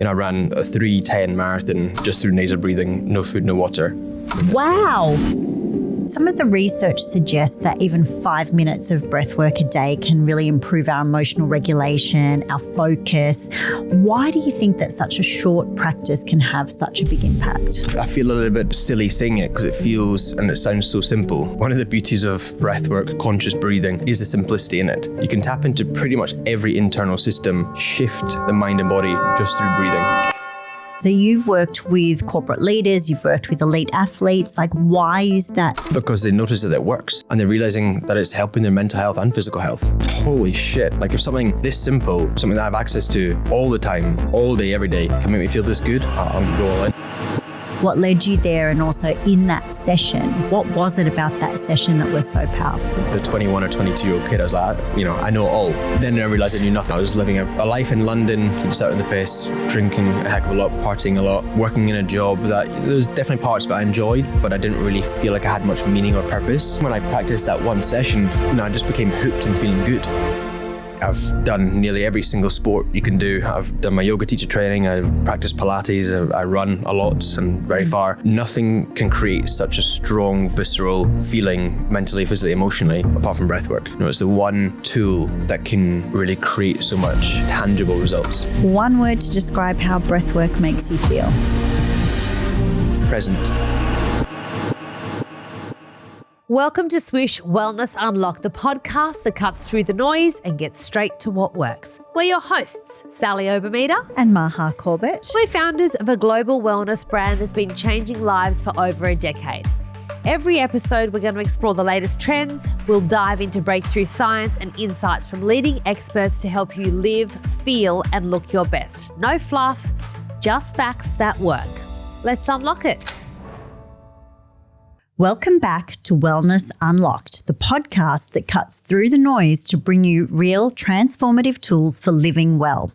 I ran a 3:10 marathon just through nasal breathing, no food, no water. Wow. Some of the research suggests that even 5 minutes of breath work a day can really improve our emotional regulation, our focus. Why do you think that such a short practice can have such a big impact? I feel a little bit silly saying it because it feels and it sounds so simple. One of the beauties of breath work, conscious breathing, is the simplicity in it. You can tap into pretty much every internal system, shift the mind and body just through breathing. So you've worked with corporate leaders, you've worked with elite athletes. Like, why is that? Because they notice that it works and they're realizing that it's helping their mental health and physical health. Holy shit. Like if something this simple, something that I have access to all the time, all day, every day, can make me feel this good, I'll go all in. What led you there? And also in that session, what was it about that session that was so powerful? The 21 or 22-year-old kid, I was like, I know it all. Then I realized I knew nothing. I was living a life in London, just out in the piss, drinking a heck of a lot, partying a lot, working in a job that there was definitely parts that I enjoyed, but I didn't really feel like I had much meaning or purpose. When I practiced that one session, I just became hooked and feeling good. I've done nearly every single sport you can do. I've done my yoga teacher training, I practice Pilates, I run a lot and very far. Nothing can create such a strong, visceral feeling mentally, physically, emotionally, apart from breathwork. It's the one tool that can really create so much tangible results. One word to describe how breathwork makes you feel. Present. Welcome to SWIISH Wellness Unlocked, the podcast that cuts through the noise and gets straight to what works. We're your hosts, Sally Obermeter and Maha Corbett. We're founders of a global wellness brand that's been changing lives for over a decade. Every episode, we're going to explore the latest trends. We'll dive into breakthrough science and insights from leading experts to help you live, feel, and look your best. No fluff, just facts that work. Let's unlock it. Welcome back to Wellness Unlocked, the podcast that cuts through the noise to bring you real transformative tools for living well.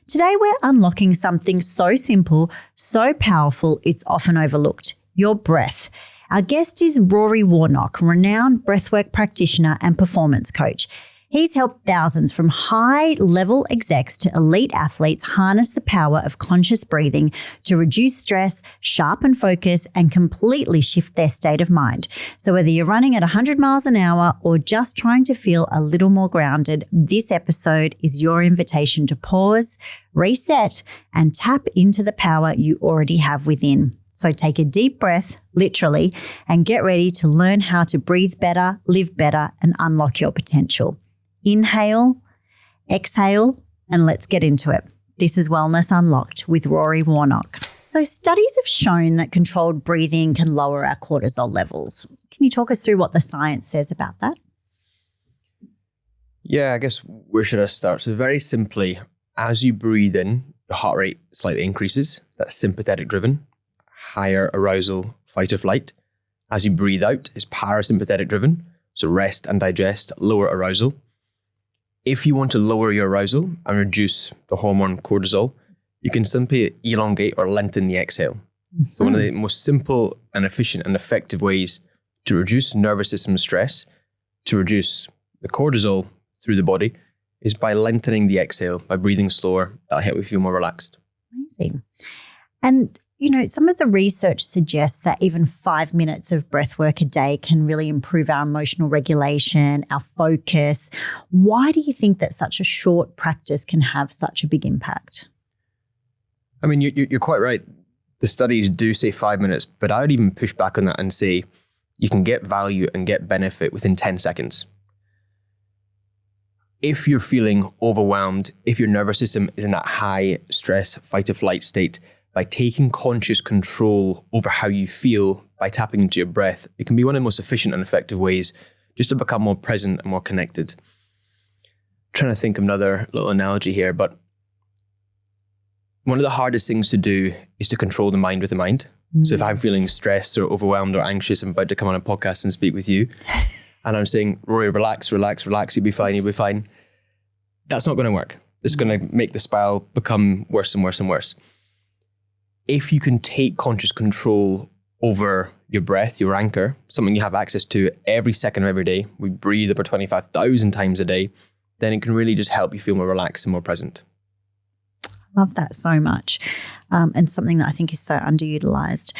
Today, we're unlocking something so simple, so powerful, it's often overlooked: your breath. Our guest is Rory Warnock, renowned breathwork practitioner and performance coach. He's helped thousands from high-level execs to elite athletes harness the power of conscious breathing to reduce stress, sharpen focus, and completely shift their state of mind. So whether you're running at 100 miles an hour or just trying to feel a little more grounded, this episode is your invitation to pause, reset, and tap into the power you already have within. So take a deep breath, literally, and get ready to learn how to breathe better, live better, and unlock your potential. Inhale, exhale, and let's get into it. This is Wellness Unlocked with Rory Warnock. So studies have shown that controlled breathing can lower our cortisol levels. Can you talk us through what the science says about that? Yeah, I guess where should I start? So very simply, as you breathe in, your heart rate slightly increases. That's sympathetic driven. Higher arousal, fight or flight. As you breathe out, it's parasympathetic driven. So rest and digest, lower arousal. If you want to lower your arousal and reduce the hormone cortisol, you can simply elongate or lengthen the exhale. Mm-hmm. So one of the most simple and efficient and effective ways to reduce nervous system stress, to reduce the cortisol through the body, is by lengthening the exhale, by breathing slower. That'll help you feel more relaxed. Amazing. And some of the research suggests that even 5 minutes of breath work a day can really improve our emotional regulation, our focus. Why do you think that such a short practice can have such a big impact? I mean, you're quite right. The studies do say 5 minutes, but I would even push back on that and say you can get value and get benefit within 10 seconds. If you're feeling overwhelmed, if your nervous system is in that high stress, fight or flight state, by taking conscious control over how you feel by tapping into your breath, it can be one of the most efficient and effective ways just to become more present and more connected. I'm trying to think of another little analogy here, but one of the hardest things to do is to control the mind with the mind. Mm-hmm. So if I'm feeling stressed or overwhelmed or anxious, I'm about to come on a podcast and speak with you, and I'm saying, Rory, relax, relax, relax, you'll be fine, you'll be fine. That's not going to work. It's going to make the spiral become worse and worse and worse. If you can take conscious control over your breath, your anchor, something you have access to every second of every day, we breathe over 25,000 times a day, then it can really just help you feel more relaxed and more present. Love that so much, and something that I think is so underutilized.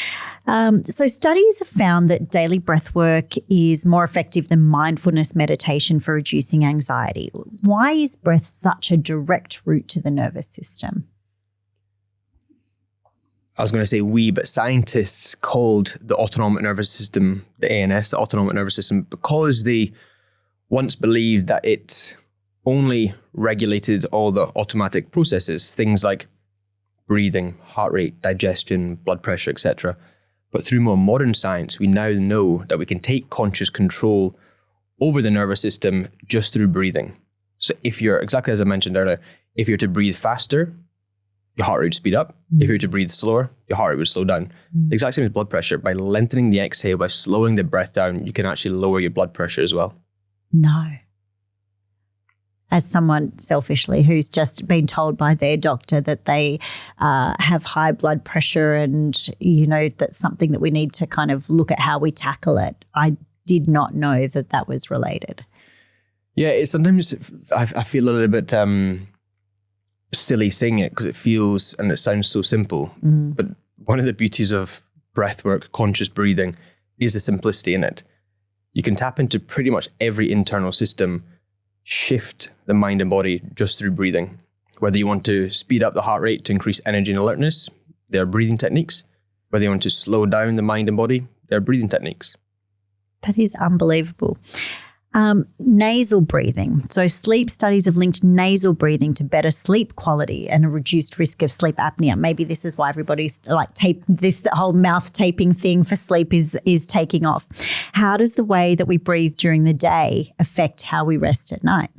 So studies have found that daily breath work is more effective than mindfulness meditation for reducing anxiety. Why is breath such a direct route to the nervous system? I was going to say but scientists called the autonomic nervous system, the ANS, the autonomic nervous system, because they once believed that it only regulated all the automatic processes, things like breathing, heart rate, digestion, blood pressure, etc. But through more modern science, we now know that we can take conscious control over the nervous system just through breathing. So if you're, exactly as I mentioned earlier, if you're to breathe faster, your heart rate would speed up. If you're to breathe slower, your heart rate would slow down. The exact same as blood pressure. By lengthening the exhale, by slowing the breath down, you can actually lower your blood pressure as well. No. As someone selfishly who's just been told by their doctor that they have high blood pressure and, that's something that we need to kind of look at how we tackle it. I did not know that was related. Yeah, sometimes I feel a little bit silly saying it because it feels and it sounds so simple. But one of the beauties of breathwork, conscious breathing, is the simplicity in it. You can tap into pretty much every internal system, shift the mind and body just through breathing. Whether you want to speed up the heart rate to increase energy and alertness, there are breathing techniques. Whether you want to slow down the mind and body, there are breathing techniques. That is unbelievable. Nasal breathing. So sleep studies have linked nasal breathing to better sleep quality and a reduced risk of sleep apnea. Maybe this is why everybody's like this whole mouth taping thing for sleep is taking off. How does the way that we breathe during the day affect how we rest at night?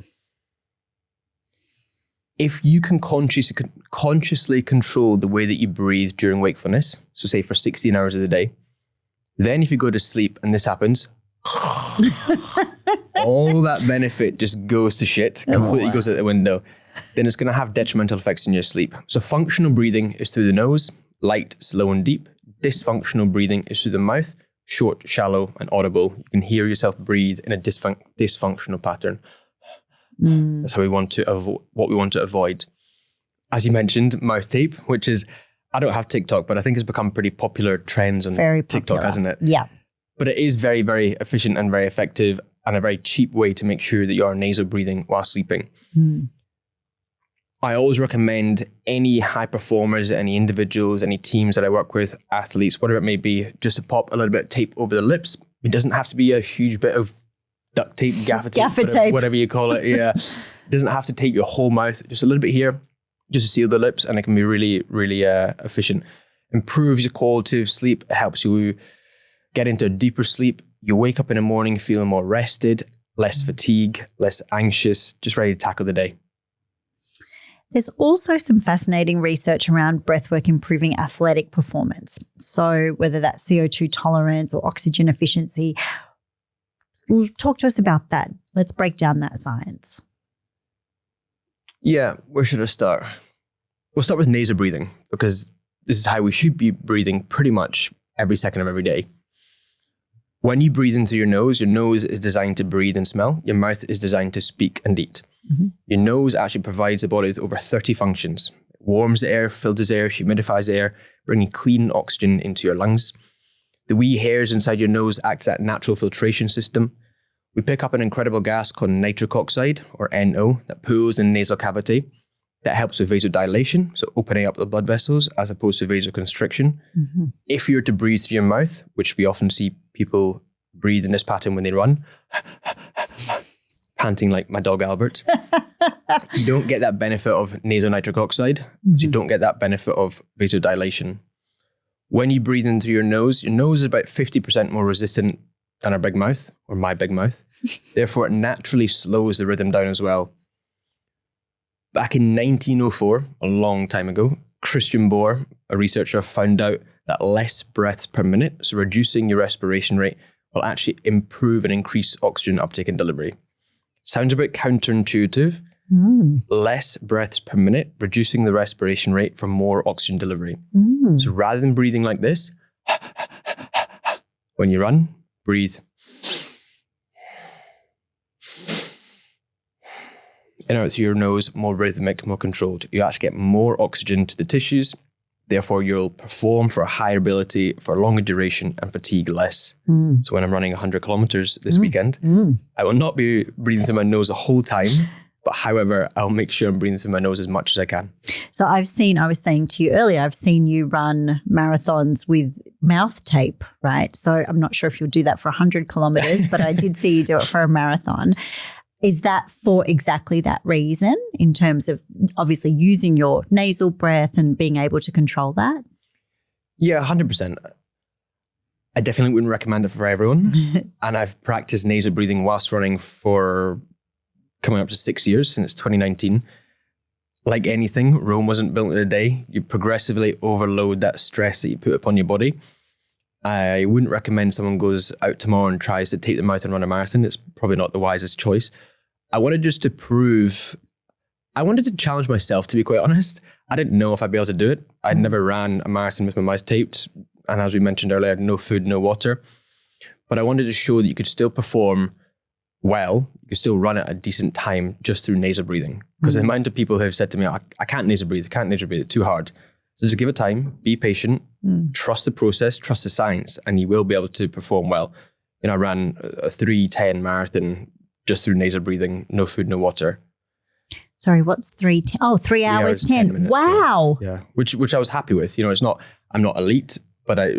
If you can consciously control the way that you breathe during wakefulness, so say for 16 hours of the day, then if you go to sleep and this happens, all that benefit just goes to shit, completely goes out the window. Then it's going to have detrimental effects in your sleep. So functional breathing is through the nose, light, slow and deep. Dysfunctional breathing is through the mouth, short, shallow and audible. You can hear yourself breathe in a dysfunctional pattern. That's how we want to what we want to avoid. As you mentioned, mouth tape, which is, I don't have TikTok, but I think it's become pretty popular trends on TikTok, hasn't it? Yeah. But it is very, very efficient and very effective and a very cheap way to make sure that you are nasal breathing while sleeping. I always recommend any high performers, any individuals, any teams that I work with, athletes, whatever it may be, just to pop a little bit of tape over the lips. It doesn't have to be a huge bit of duct tape, gaffer tape, whatever you call it. Yeah. It doesn't have to tape your whole mouth, just a little bit here, just to seal the lips, and it can be really, really efficient. Improves your quality of sleep. It helps you get into a deeper sleep. You wake up in the morning feeling more rested, less fatigue, less anxious, just ready to tackle the day. There's also some fascinating research around breathwork improving athletic performance. So whether that's CO2 tolerance or oxygen efficiency, talk to us about that. Let's break down that science. Yeah, where should I start? We'll start with nasal breathing because this is how we should be breathing pretty much every second of every day. When you breathe into your nose is designed to breathe and smell. Your mouth is designed to speak and eat. Your nose actually provides the body with over 30 functions. It warms the air, filters air, humidifies air, bringing clean oxygen into your lungs. The wee hairs inside your nose act as that natural filtration system. We pick up an incredible gas called nitric oxide, or NO, that pools in the nasal cavity. That helps with vasodilation, so opening up the blood vessels as opposed to vasoconstriction. If you're to breathe through your mouth, which we often see people breathe in this pattern when they run, panting like my dog Albert, you don't get that benefit of nasal nitric oxide, so you don't get that benefit of vasodilation. When you breathe in through your nose is about 50% more resistant than our big mouth, or my big mouth. Therefore, it naturally slows the rhythm down as well. Back in 1904, a long time ago, Christian Bohr, a researcher, found out that less breaths per minute, so reducing your respiration rate, will actually improve and increase oxygen uptake and delivery. Sounds a bit counterintuitive. Less breaths per minute, reducing the respiration rate for more oxygen delivery. So rather than breathing like this, when you run, breathe. in and out through your nose, more rhythmic, more controlled. You actually get more oxygen to the tissues. Therefore, you'll perform for a higher ability, for a longer duration, and fatigue less. So when I'm running 100 kilometers this weekend, I will not be breathing through my nose the whole time. But however, I'll make sure I'm breathing through my nose as much as I can. So I was saying to you earlier, I've seen you run marathons with mouth tape, right? So I'm not sure if you'll do that for 100 kilometers, but I did see you do it for a marathon. Is that for exactly that reason, in terms of obviously using your nasal breath and being able to control that? Yeah, 100%. I definitely wouldn't recommend it for everyone. And I've practiced nasal breathing whilst running for coming up to 6 years, since 2019. Like anything, Rome wasn't built in a day. You progressively overload that stress that you put upon your body. I wouldn't recommend someone goes out tomorrow and tries to take the mouth and run a marathon. It's probably not the wisest choice. I wanted to challenge myself, to be quite honest. I didn't know if I'd be able to do it. I'd never ran a marathon with my mouth taped. And as we mentioned earlier, I had no food, no water. But I wanted to show that you could still perform well. You could still run at a decent time just through nasal breathing. Because the amount of people who have said to me, I can't nasal breathe, it's too hard. So just give it time, be patient, trust the process, trust the science, and you will be able to perform well. I ran a 3:10 marathon just through nasal breathing, no food, no water. Sorry, what's 3:10? Oh, 3 hours 10 minutes. Wow. Yeah. Which I was happy with. I'm not elite, but I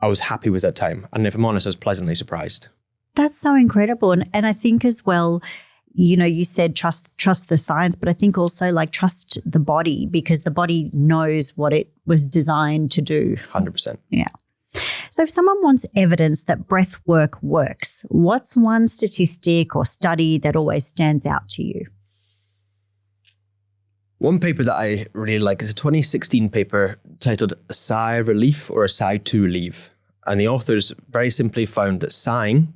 was happy with that time. And if I'm honest, I was pleasantly surprised. That's so incredible. And I think as well, you said trust the science, but I think also trust the body, because the body knows what it was designed to do. 100%. Yeah. So if someone wants evidence that breath work works, what's one statistic or study that always stands out to you? One paper that I really like is a 2016 paper titled A Sigh Relief or a Sigh to Relieve. And the authors very simply found that sighing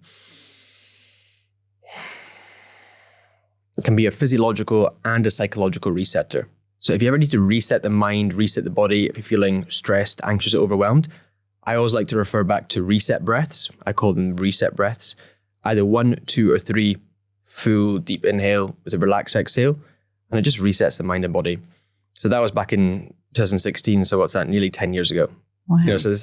can be a physiological and a psychological resetter. So if you ever need to reset the mind, reset the body, if you're feeling stressed, anxious, or overwhelmed, I always like to refer back to reset breaths. I call them reset breaths. Either 1, 2, or 3 full deep inhale with a relaxed exhale, and it just resets the mind and body. So that was back in 2016. So what's that? Nearly 10 years ago. Wow. So the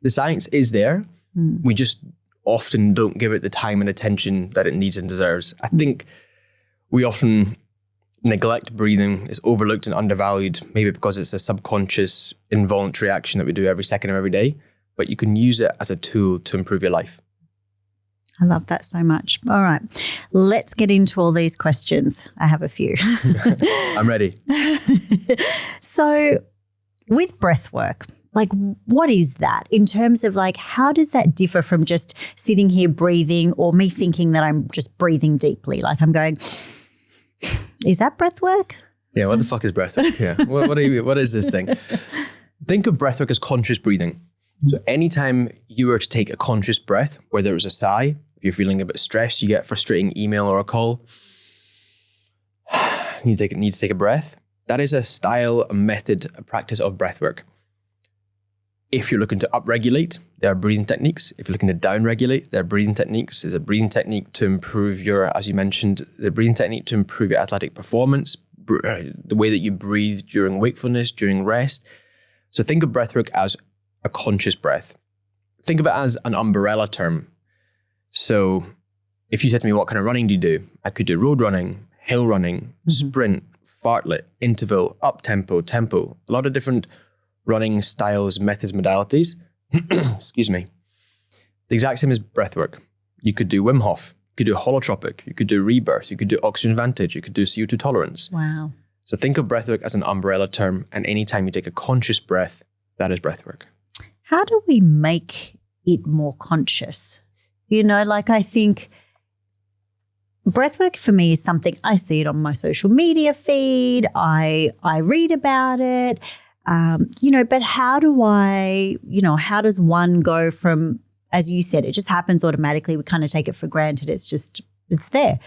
science is there. We just often don't give it the time and attention that it needs and deserves. I think we often neglect breathing, is overlooked and undervalued, maybe because it's a subconscious, involuntary action that we do every second of every day. But you can use it as a tool to improve your life. I love that so much. All right, let's get into all these questions. I have a few. I'm ready. So with breath work, what is that in terms of how does that differ from just sitting here breathing, or me thinking that I'm just breathing deeply? I'm going, is that breath work? Yeah, what the fuck is breath work? Yeah, what is this thing? Think of breath work as conscious breathing. So anytime you were to take a conscious breath, whether it was a sigh, if you're feeling a bit stressed, you get a frustrating email or a call, you need to take a breath. That is a style, a method, a practice of breath work. If you're looking to upregulate, there are breathing techniques. If you're looking to downregulate, there are breathing techniques. There's a breathing technique to improve as you mentioned, the breathing technique to improve your athletic performance, the way that you breathe during wakefulness, during rest. So think of breathwork as a conscious breath. Think of it as an umbrella term. So if you said to me, what kind of running do you do? I could do road running, hill running, sprint, fartlek, interval, up tempo, tempo, a lot of different running styles, methods, modalities. Excuse me. The exact same as breath work. You could do Wim Hof, you could do holotropic, you could do rebirth, you could do oxygen vantage, you could do CO2 tolerance. Wow. So think of breath work as an umbrella term, and anytime you take a conscious breath, that is breath work. How do we make it more conscious? I think breathwork for me is something I see it on my social media feed. I read about it, but how does one go from, as you said, it just happens automatically. We kind of take it for granted. It's there.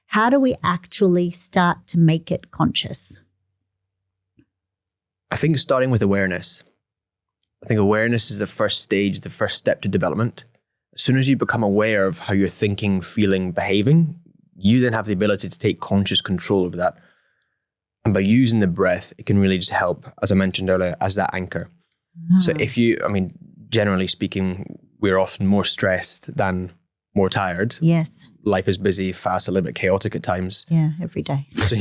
How do we actually start to make it conscious? I think starting with awareness. I think awareness is the first stage, the first step to development. As soon as you become aware of how you're thinking, feeling, behaving, you then have the ability to take conscious control over that. And by using the breath, it can really just help, as I mentioned earlier, as that anchor. So generally speaking, we're often more stressed than more tired. Yes. Life is busy, fast, a little bit chaotic at times. Yeah, every day. So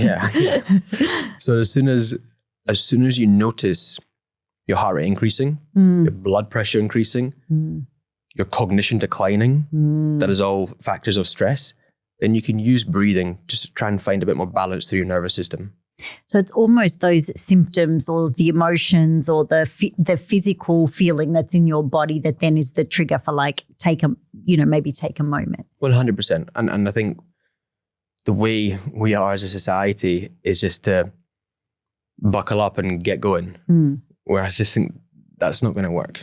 So as soon as you notice your heart rate increasing, your blood pressure increasing, your cognition declining, that is all factors of stress, then you can use breathing just to try and find a bit more balance through your nervous system. So it's almost those symptoms or the emotions or the physical feeling that's in your body that then is the trigger for maybe take a moment. 100%. And I think the way we are as a society is just to buckle up and get going. Where I just think that's not going to work.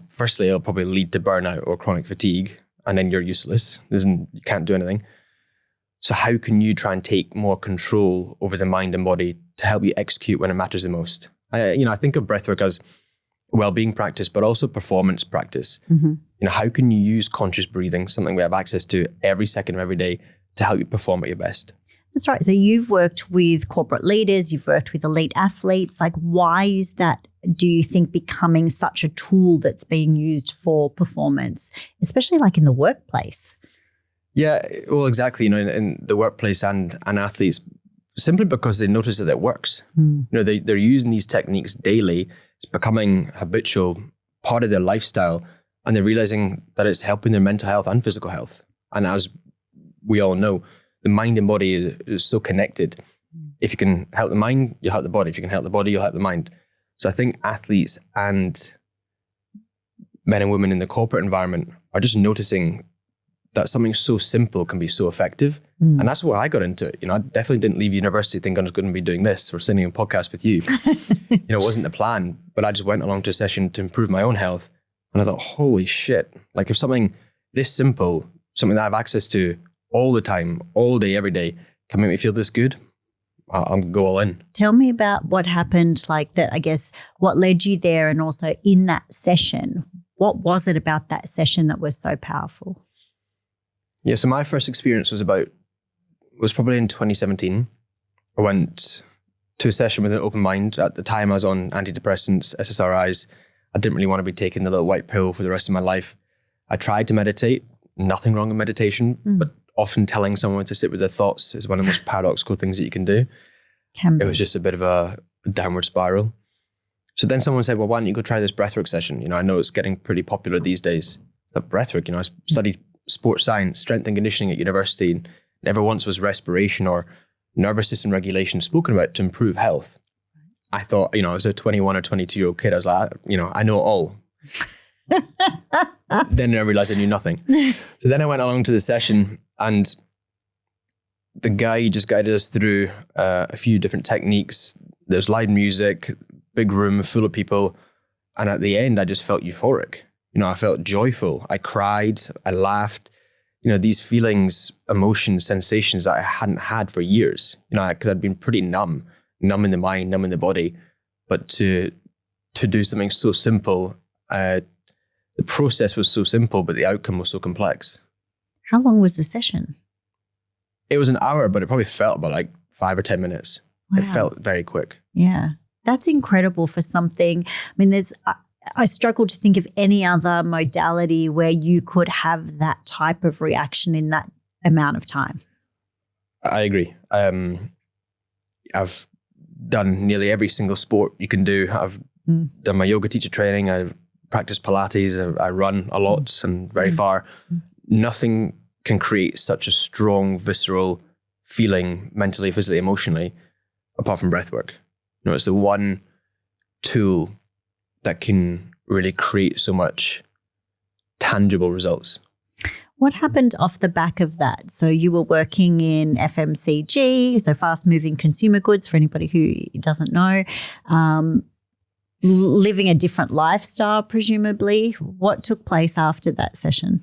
Firstly, it'll probably lead to burnout or chronic fatigue, and then you're useless. You can't do anything. So how can you try and take more control over the mind and body to help you execute when it matters the most? I think of breathwork as well-being practice, but also performance practice. How can you use conscious breathing, something we have access to every second of every day, to help you perform at your best? That's right. So you've worked with corporate leaders, you've worked with elite athletes. Like, why is that, do you think, becoming such a tool that's being used for performance, especially like in the workplace? Yeah, well, exactly. In the workplace and athletes, simply because they notice that it works. They're using these techniques daily. It's becoming habitual, part of their lifestyle, and they're realizing that it's helping their mental health and physical health. And as we all know, the mind and body is so connected. If you can help the mind, you'll help the body. If you can help the body, you'll help the mind. So I think athletes and men and women in the corporate environment are just noticing that something so simple can be so effective. And that's what I got into. I definitely didn't leave university thinking I was going to be doing this or sending a podcast with you. It wasn't the plan, but I just went along to a session to improve my own health. And I thought, holy shit, like if something this simple, something that I have access to all the time, all day, every day, can make me feel this good, I'll go all in. Tell me about what happened, like that, I guess, what led you there, and also in that session, what was it about that session that was so powerful? Yeah, so my first experience was probably in 2017. I went to a session with an open mind. At the time, I was on antidepressants, SSRIs. I didn't really want to be taking the little white pill for the rest of my life. I tried to meditate. Nothing wrong with meditation, but often telling someone to sit with their thoughts is one of the most paradoxical things that you can do. It was just a bit of a downward spiral. So then someone said, well, why don't you go try this breathwork session? I know it's getting pretty popular these days. But breathwork, I studied sports science, strength and conditioning at university, and never once was respiration or nervous system regulation spoken about to improve health. I thought, as a 21 or 22-year-old kid, I was like, I know it all. Then I realized I knew nothing. So then I went along to the session, and the guy just guided us through a few different techniques. There's live music, big room full of people. And at the end, I just felt euphoric. I felt joyful. I cried. I laughed. These feelings, emotions, sensations that I hadn't had for years. Because I'd been pretty numb in the mind, numb in the body. But to do something so simple, the process was so simple, but the outcome was so complex. How long was the session? It was an hour, but it probably felt about like 5 or 10 minutes. Wow. It felt very quick. Yeah. That's incredible for something. I struggle to think of any other modality where you could have that type of reaction in that amount of time. I agree. I've done nearly every single sport you can do. I've done my yoga teacher training. I've practiced Pilates. I run a lot and very far. Nothing can create such a strong, visceral feeling mentally, physically, emotionally, apart from breathwork. It's the one tool that can really create so much tangible results. What happened off the back of that? So you were working in FMCG, so fast-moving consumer goods, for anybody who doesn't know, living a different lifestyle, presumably. What took place after that session?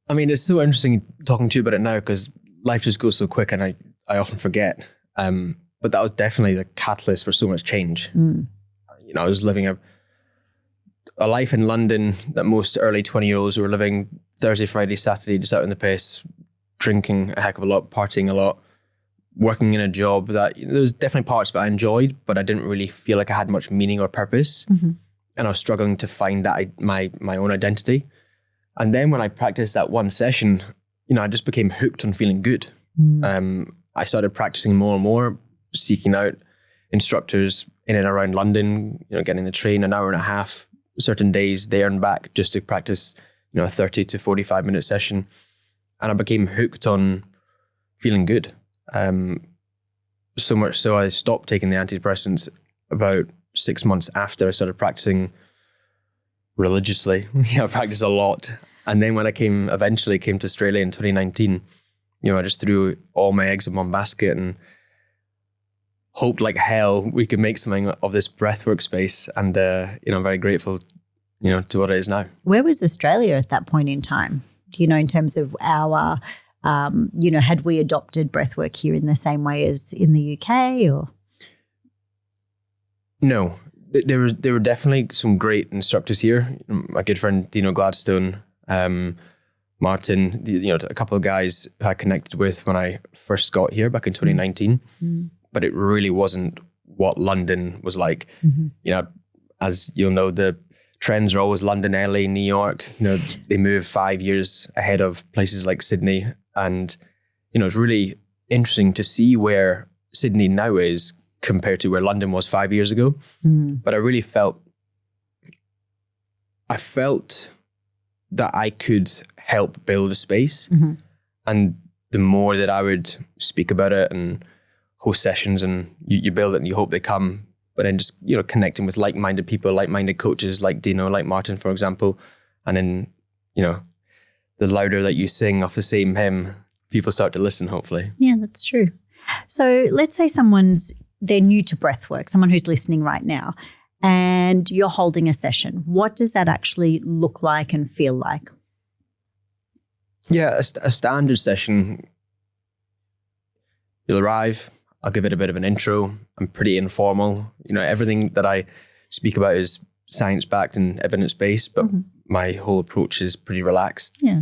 It's so interesting talking to you about it now because life just goes so quick and I often forget. But that was definitely the catalyst for so much change. I was living a life in London that most early 20-year-olds were living Thursday, Friday, Saturday, just out in the place, drinking a heck of a lot, partying a lot, working in a job that there was definitely parts that I enjoyed, but I didn't really feel like I had much meaning or purpose. And I was struggling to find that my own identity. And then when I practiced that one session, I just became hooked on feeling good. I started practicing more and more, seeking out instructors in and around London, getting the train an hour and a half, certain days there and back just to practice, a 30 to 45 minute session. And I became hooked on feeling good. So much so I stopped taking the antidepressants about 6 months after I started practicing religiously. I practiced a lot. And then when I eventually came to Australia in 2019, I just threw all my eggs in one basket and hoped like hell we could make something of this breathwork space. And, I'm very grateful, to what it is now. Where was Australia at that point in time? In terms of our, had we adopted breathwork here in the same way as in the UK or? No, there were definitely some great instructors here. My good friend, Dino Gladstone, Martin, a couple of guys I connected with when I first got here back in 2019, but it really wasn't what London was like. As you'll know, the trends are always London, LA, New York. They move 5 years ahead of places like Sydney. And, it's really interesting to see where Sydney now is compared to where London was 5 years ago. But I really felt that I could help build a space. And the more that I would speak about it and host sessions, and you build it and you hope they come, but then just, connecting with like-minded people, like-minded coaches like Dino, like Martin, for example. And then, the louder that you sing off the same hymn, people start to listen, hopefully. Yeah, that's true. So let's say they're new to breathwork, someone who's listening right now, and you're holding a session. What does that actually look like and feel like? Yeah, a standard session, you'll arrive, I'll give it a bit of an intro. I'm pretty informal. Everything that I speak about is science-backed and evidence-based, but my whole approach is pretty relaxed. Yeah.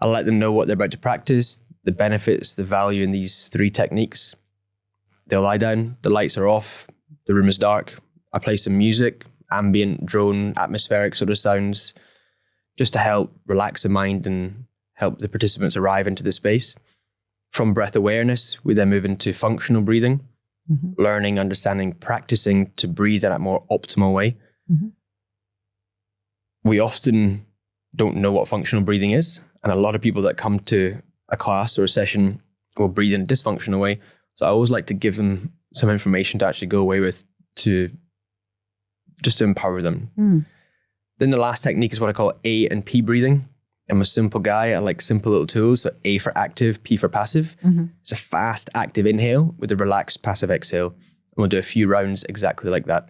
I'll let them know what they're about to practice, the benefits, the value in these 3 techniques. They'll lie down, the lights are off, the room is dark. I play some music, ambient, drone, atmospheric sort of sounds, just to help relax the mind and help the participants arrive into the space. From breath awareness, we then move into functional breathing, learning, understanding, practicing to breathe in a more optimal way. We often don't know what functional breathing is. And a lot of people that come to a class or a session will breathe in a dysfunctional way. So I always like to give them some information to actually go away with to empower them. Then the last technique is what I call A and P breathing. I'm a simple guy. I like simple little tools. So A for active, P for passive. It's a fast, active inhale with a relaxed, passive exhale. And we'll do a few rounds exactly like that.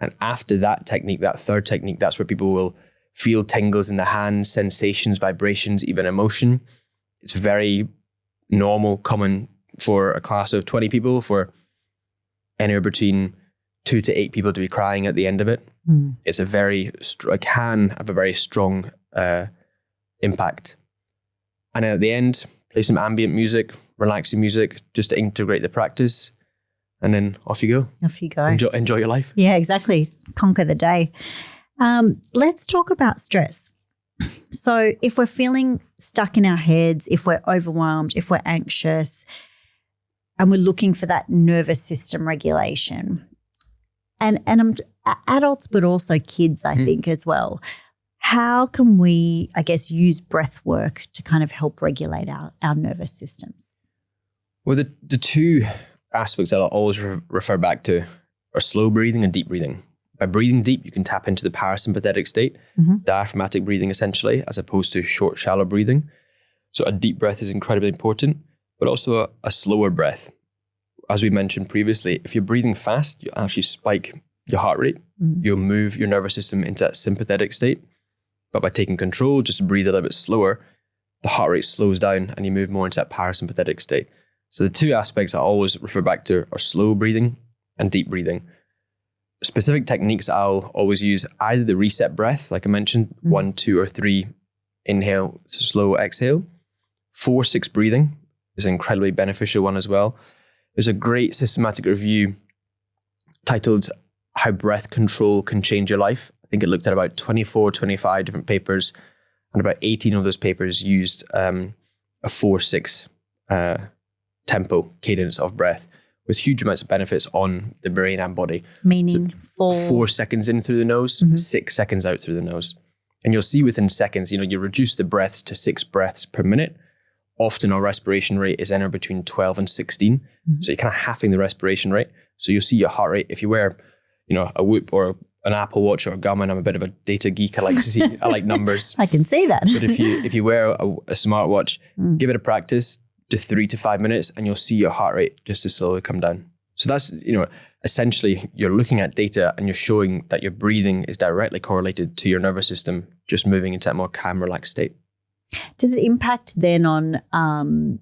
And after that technique, that third technique, that's where people will feel tingles in the hands, sensations, vibrations, even emotion. It's very normal, common for a class of 20 people, for anywhere between 2 to 8 people to be crying at the end of it. It's can have a very strong impact. And then at the end, play some ambient music, relaxing music, just to integrate the practice. And then off you go. Off you go. Enjoy your life. Yeah, exactly. Conquer the day. Let's talk about stress. So if we're feeling stuck in our heads, if we're overwhelmed, if we're anxious, and we're looking for that nervous system regulation, and adults, but also kids, I think, as well. How can we, use breath work to kind of help regulate our nervous systems? Well, the 2 aspects that I'll always refer back to are slow breathing and deep breathing. By breathing deep, you can tap into the parasympathetic state, diaphragmatic breathing essentially, as opposed to short, shallow breathing. So a deep breath is incredibly important, but also a slower breath. As we mentioned previously, if you're breathing fast, you actually spike your heart rate. You'll move your nervous system into that sympathetic state. But by taking control, just breathe a little bit slower, the heart rate slows down and you move more into that parasympathetic state. So the 2 aspects I always refer back to are slow breathing and deep breathing. Specific techniques I'll always use, either the reset breath, like I mentioned, 1, 2, or 3, inhale, slow exhale, 4-6 breathing is an incredibly beneficial one as well. There's a great systematic review titled How Breath Control Can Change Your Life. I think it looked at about 24, 25 different papers, and about 18 of those papers used a 4-6 tempo cadence of breath with huge amounts of benefits on the brain and body. Meaning so 4 seconds in through the nose, 6 seconds out through the nose. And you'll see within seconds, you reduce the breath to 6 breaths per minute. Often our respiration rate is anywhere between 12 and 16. So you're kind of halving the respiration rate. So you'll see your heart rate. If you wear, a Whoop or an Apple Watch or a Garmin, I'm a bit of a data geek. I like to see, I like numbers. I can see that. But if you wear a smartwatch, give it a practice, to 3 to 5 minutes, and you'll see your heart rate just to slowly come down. So that's, essentially you're looking at data and you're showing that your breathing is directly correlated to your nervous system, just moving into that more calm, relaxed state. Does it impact then on,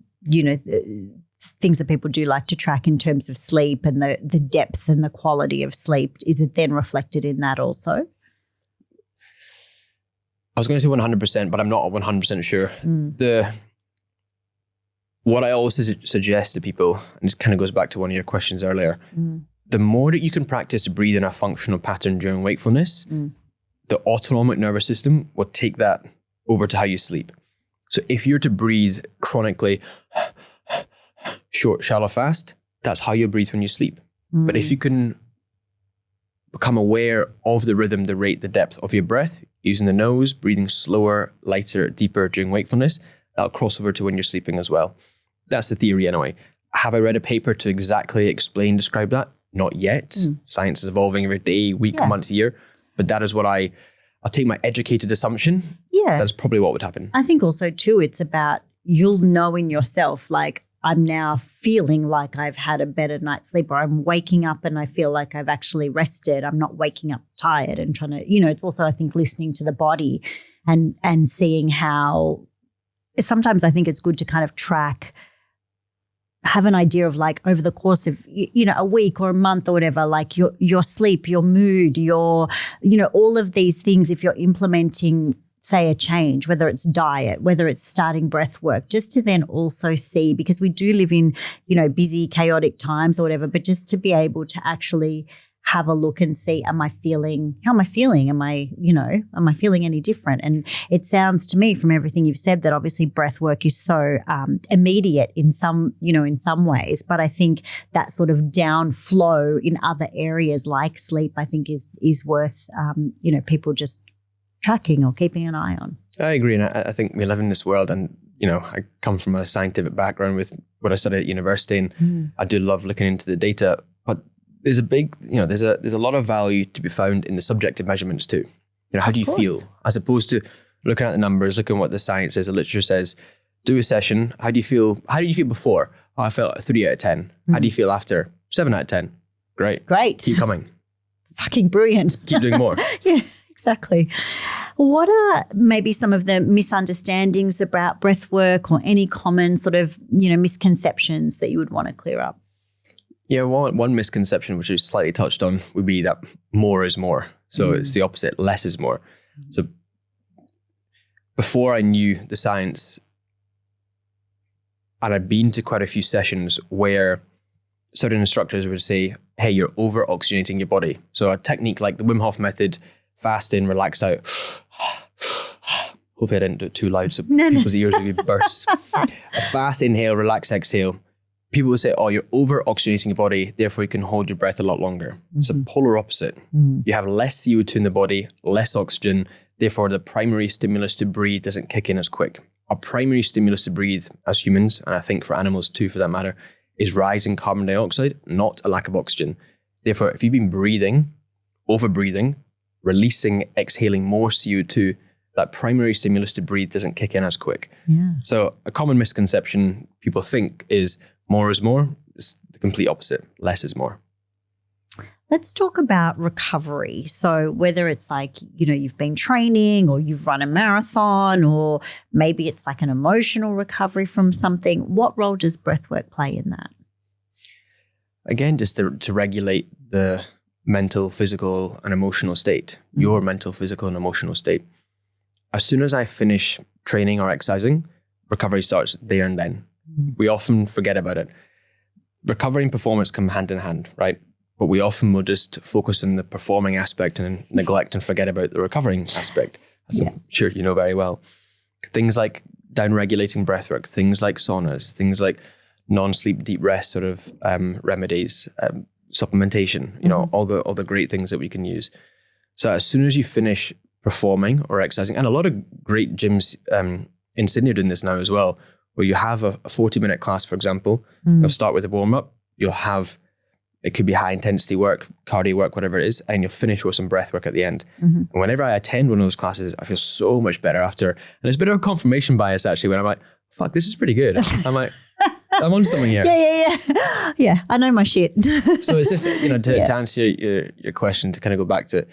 things that people do like to track in terms of sleep and the depth and the quality of sleep? Is it then reflected in that also? I was going to say 100%, but I'm not 100% sure. What I always suggest to people, and this kind of goes back to one of your questions earlier, the more that you can practice to breathe in a functional pattern during wakefulness, the autonomic nervous system will take that over to how you sleep. So if you're to breathe chronically, short, shallow, fast, that's how you breathe when you sleep. But if you can become aware of the rhythm, the rate, the depth of your breath, using the nose, breathing slower, lighter, deeper during wakefulness, that'll cross over to when you're sleeping as well. That's the theory anyway. Have I read a paper to exactly describe that? Not yet. Science is evolving every day, week, month, year. But that is what I'll take my educated assumption. Yeah. That's probably what would happen. I think also too, it's about you'll know in yourself, like, I'm now feeling like I've had a better night's sleep, or I'm waking up and I feel like I've actually rested. I'm not waking up tired and trying to, it's also, I think, listening to the body and seeing how sometimes I think it's good to kind of track, have an idea of like over the course of, a week or a month or whatever, like your sleep, your mood, your, all of these things, if you're implementing, say, a change, whether it's diet, whether it's starting breath work, just to then also see, because we do live in, busy, chaotic times or whatever, but just to be able to actually have a look and see, how am I feeling? Am I feeling any different? And it sounds to me from everything you've said that obviously breath work is so immediate in some ways, but I think that sort of down flow in other areas like sleep, I think is worth, people just tracking or keeping an eye on. I agree. And I think we live in this world, and, I come from a scientific background with what I studied at university, and I do love looking into the data, but there's a big, there's a lot of value to be found in the subjective measurements too. How do you feel? As opposed to looking at the numbers, looking at what the science says, the literature says, do a session. How do you feel? How did you feel before? Oh, I felt 3 out of 10. How do you feel after? 7 out of 10. Great. Keep coming. Fucking brilliant. Keep doing more. Yeah, exactly. What are maybe some of the misunderstandings about breath work, or any common sort of, misconceptions that you would want to clear up? Yeah, one misconception, which is slightly touched on, would be that more is more. So it's the opposite, less is more. So before I knew the science, and I'd been to quite a few sessions where certain instructors would say, hey, you're over-oxygenating your body. So a technique like the Wim Hof method, fast in, relax out. Hopefully I didn't do it too loud so people's ears will be burst. A fast inhale, relax exhale. People will say, oh, you're over-oxygenating your body, therefore you can hold your breath a lot longer. It's a polar opposite. You have less CO2 in the body, less oxygen, therefore the primary stimulus to breathe doesn't kick in as quick. Our primary stimulus to breathe as humans, and I think for animals too for that matter, is rising carbon dioxide, not a lack of oxygen. Therefore, if you've been breathing, over-breathing, releasing, exhaling more CO2, that primary stimulus to breathe doesn't kick in as quick. Yeah. So a common misconception people think is more is more. It's the complete opposite. Less is more. Let's talk about recovery. So whether it's like, you've been training, or you've run a marathon, or maybe it's like an emotional recovery from something, what role does breathwork play in that? Again, just to regulate the mental, physical, and emotional state, your mental, physical, and emotional state. As soon as I finish training or exercising, recovery starts there and then. We often forget about it. Recovery and performance come hand in hand, right? But we often will just focus on the performing aspect and neglect and forget about the recovering aspect, as I'm sure you know very well. Things like down-regulating breathwork, things like saunas, things like non-sleep deep rest sort of remedies, supplementation, you know, all the great things that we can use. So as soon as you finish performing or exercising, and a lot of great gyms in Sydney are doing this now as well, where you have a 40-minute class, for example, you'll start with a warm-up, you'll have, it could be high intensity work, cardio work, whatever it is, and you'll finish with some breath work at the end. And whenever I attend one of those classes, I feel so much better after. And it's a bit of a confirmation bias actually, when I'm like, fuck, this is pretty good. I'm like, I'm on something here. Yeah, I know my shit. So it's just, you know, to answer your question, to kind of go back to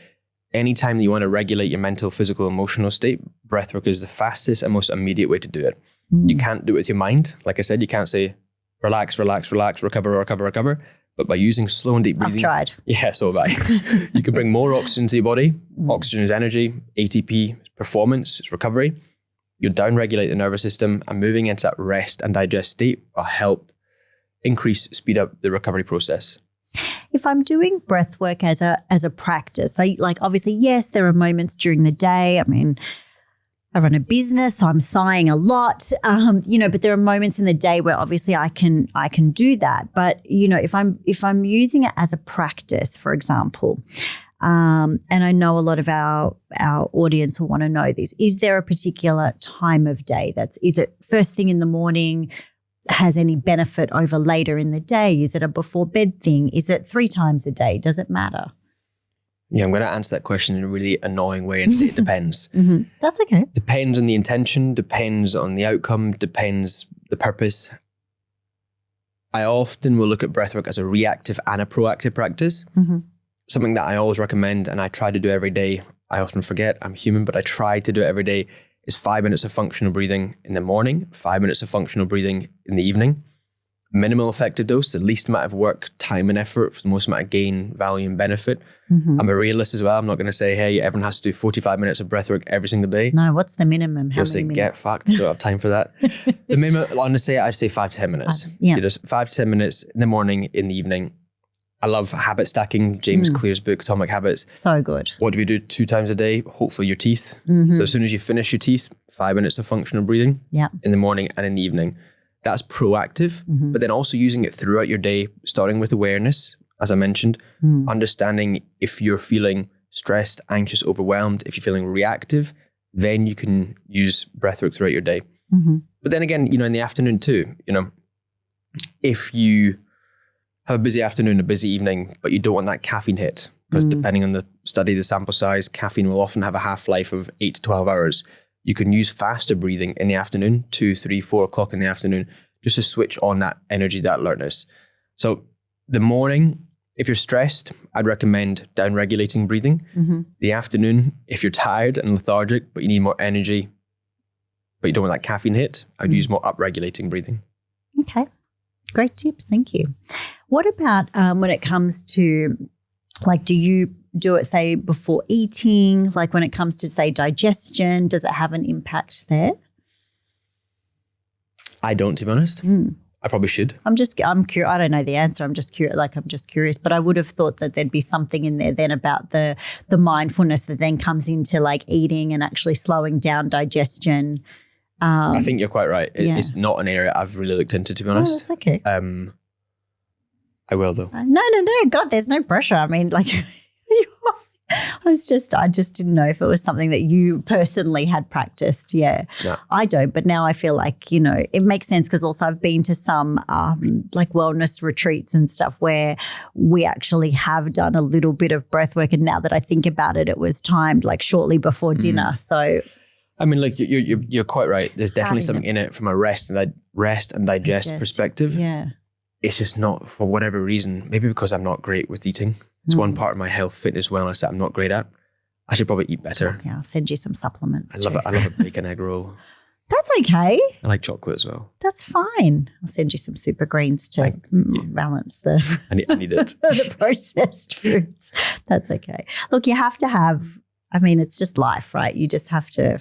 anytime you want to regulate your mental, physical, emotional state, breathwork is the fastest and most immediate way to do it. You can't do it with your mind. Like I said, you can't say, relax, relax, relax, recover, recover, recover. But by using slow and deep breathing. I've tried. Yeah, so have I. You can bring more oxygen to your body. Oxygen is energy, ATP is performance, it's recovery. You'll down-regulate the nervous system, and moving into that rest and digest state will help speed up the recovery process. If I'm doing breath work as a practice, so like obviously, yes, there are moments during the day. I mean, I run a business, so I'm sighing a lot, you know, but there are moments in the day where obviously I can do that. But, you know, if I'm using it as a practice, for example, and I know a lot of our audience will want to know this, is there a particular time of day is it first thing in the morning, has any benefit over later in the day? Is it a before bed thing? Is it 3 times a day? Does it matter? Yeah, I'm going to answer that question in a really annoying way and say it depends. That's okay. Depends on the intention, depends on the outcome, depends the purpose. I often will look at breathwork as a reactive and a proactive practice. Something that I always recommend and I try to do every day. I often forget, I'm human, but I try to do it every day, is 5 minutes of functional breathing in the morning, 5 minutes of functional breathing in the evening. Minimal effective dose, the least amount of work, time and effort for the most amount of gain, value and benefit. I'm a realist as well. I'm not going to say, hey, everyone has to do 45 minutes of breathwork every single day. No, what's the minimum? How You'll say, many get minutes? fucked. Don't have time for that. The minimum, honestly, I'd say 5 to 10 minutes. Yeah. You just 5 to 10 minutes in the morning, in the evening. I love habit stacking, James Clear's book, Atomic Habits. So good. What do we do 2 times a day? Hopefully your teeth. So as soon as you finish your teeth, 5 minutes of functional breathing in the morning and in the evening. That's proactive, but then also using it throughout your day, starting with awareness, as I mentioned, understanding if you're feeling stressed, anxious, overwhelmed, if you're feeling reactive, then you can use breathwork throughout your day. But then again, you know, in the afternoon too, you know, if you have a busy afternoon, a busy evening, but you don't want that caffeine hit, because depending on the study, the sample size, caffeine will often have a half-life of 8 to 12 hours. You can use faster breathing in the afternoon, 2, 3, 4 o'clock in the afternoon, just to switch on that energy, that alertness. So the morning, if you're stressed, I'd recommend down-regulating breathing. The afternoon, if you're tired and lethargic, but you need more energy, but you don't want that caffeine hit, I'd use more up-regulating breathing. Okay. Great tips. Thank you. What about when it comes to, like, do you do it, say, before eating? Like when it comes to, say, digestion, does it have an impact there? I don't, to be honest. I probably should. I'm curious. I don't know the answer. I'm just curious. But I would have thought that there'd be something in there then about the mindfulness that then comes into like eating and actually slowing down digestion. I think you're quite right. It's not an area I've really looked into, to be honest. Oh, that's okay. I will though. No. God, there's no pressure. I mean, like, I just didn't know if it was something that you personally had practiced. Yeah, no. I don't. But now I feel like, you know, it makes sense because also I've been to some like wellness retreats and stuff where we actually have done a little bit of breath work. And now that I think about it, it was timed like shortly before dinner. So, I mean, like you're quite right. There's definitely something in it from a rest and digest perspective. Yeah. It's just not, for whatever reason, maybe because I'm not great with eating. It's one part of my health, fitness, wellness that I'm not great at. I should probably eat better. Yeah, I'll send you some supplements I love a bacon egg roll. That's okay. I like chocolate as well. That's fine. I'll send you some super greens to balance the I need it. the processed foods. That's okay. Look, you have to have, I mean, it's just life, right? You just have to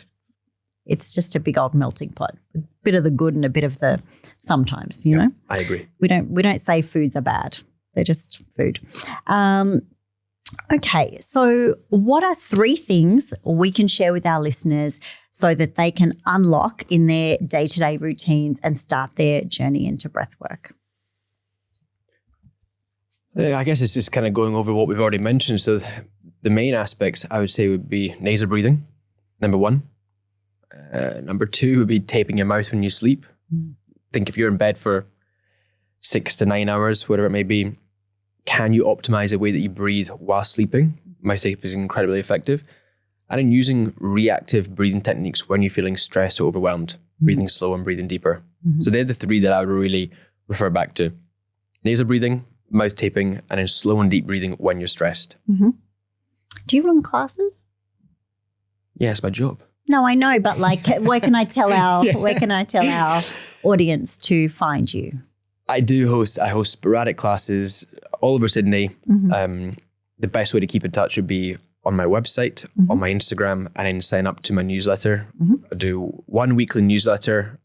it's just a big old melting pot. A bit of the good and a bit of the sometimes, you know? I agree. We don't say foods are bad. They're just food. Okay, so what are 3 things we can share with our listeners so that they can unlock in their day-to-day routines and start their journey into breathwork? I guess it's just kind of going over what we've already mentioned. So the main aspects I would say would be nasal breathing, number 1. Number 2 would be taping your mouth when you sleep. Think if you're in bed for 6 to 9 hours, whatever it may be, can you optimize the way that you breathe while sleeping? Mouth tape is incredibly effective. And then using reactive breathing techniques when you're feeling stressed or overwhelmed, breathing slow and breathing deeper. So they're the 3 that I would really refer back to. Nasal breathing, mouth taping, and then slow and deep breathing when you're stressed. Do you run classes? Yeah, it's my job. No, I know, but like, where can I tell our audience to find you? I host sporadic classes all over Sydney. The best way to keep in touch would be on my website, on my Instagram, and then sign up to my newsletter. I do 1 weekly newsletter,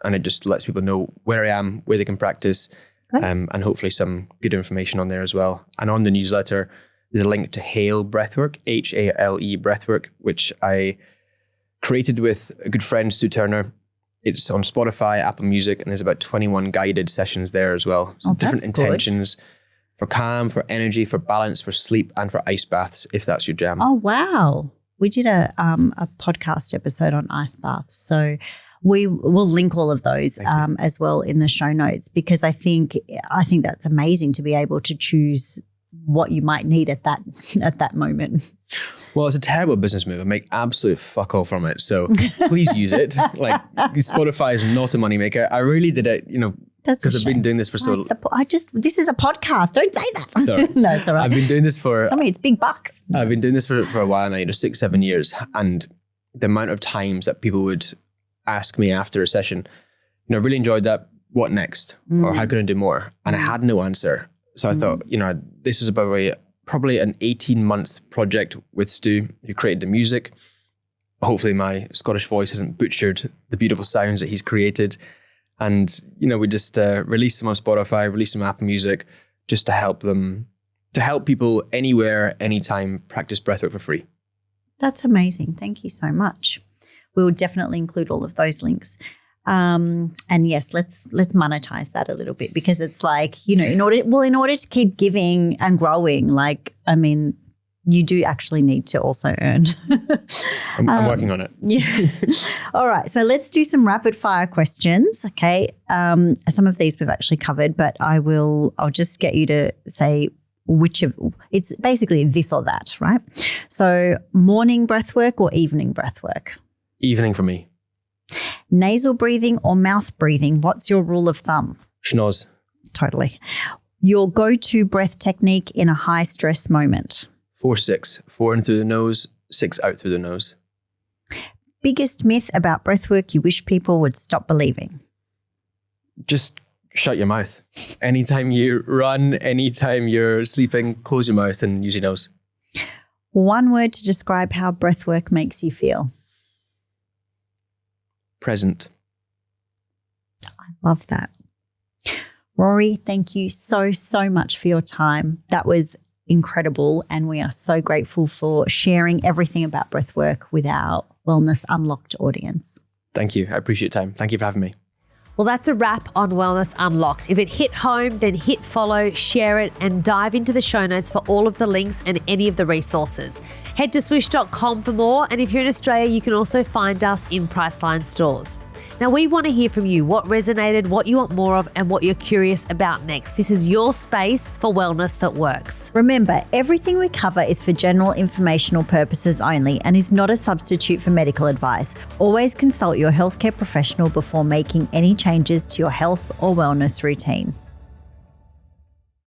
and it just lets people know where I am, where they can practice, and hopefully some good information on there as well. And on the newsletter, there's a link to Hālē Breathwork, Hale Breathwork, which I created with a good friend, Stu Turner. It's on Spotify, Apple Music, and there's about 21 guided sessions there as well. So different intentions for calm, for energy, for balance, for sleep, and for ice baths, if that's your jam. Oh, wow. We did a podcast episode on ice baths. So we will link all of those as well in the show notes, because I think that's amazing to be able to choose what you might need at that moment. Well, it's a terrible business move. I make absolute fuck all from it. So please use it. Like, Spotify is not a moneymaker. I really did it, because I've been doing this for so long. This is a podcast. Don't say that. Sorry. No, it's all right. I've been doing this for... Tell me, it's big bucks. I've been doing this for a while now, 6-7 years. And the amount of times that people would ask me after a session, really enjoyed that. What next? Or how can I do more? And I had no answer. So I thought, this was probably an 18-month project with Stu, who created the music. Hopefully my Scottish voice hasn't butchered the beautiful sounds that he's created. And, we just released them on Spotify, released them on Apple Music, just to help people anywhere, anytime practice breathwork for free. That's amazing. Thank you so much. We'll definitely include all of those links. And yes, let's monetize that a little bit, because it's like, in order to keep giving and growing, you do actually need to also earn. I'm working on it. Yeah. All right. So let's do some rapid fire questions. Okay. Some of these we've actually covered, but I'll just get you to say it's basically this or that, right? So morning breathwork or evening breathwork? Evening for me. Nasal breathing or mouth breathing? What's your rule of thumb? Schnoz. Totally. Your go-to breath technique in a high stress moment? 4-6. 4 in through the nose, 6 out through the nose. Biggest myth about breathwork you wish people would stop believing? Just shut your mouth. Anytime you run, anytime you're sleeping, close your mouth and use your nose. One word to describe how breathwork makes you feel? Present. I love that. Rory, thank you so much for your time. That was incredible, and we are so grateful for sharing everything about breathwork with our Wellness Unlocked audience. Thank you. I appreciate your time. Thank you for having me. Well, that's a wrap on Wellness Unlocked. If it hit home, then hit follow, share it, and dive into the show notes for all of the links and any of the resources. Head to SWIISH.com for more, and if you're in Australia, you can also find us in Priceline stores. Now, we want to hear from you what resonated, what you want more of, and what you're curious about next. This is your space for wellness that works. Remember, everything we cover is for general informational purposes only and is not a substitute for medical advice. Always consult your healthcare professional before making any changes to your health or wellness routine.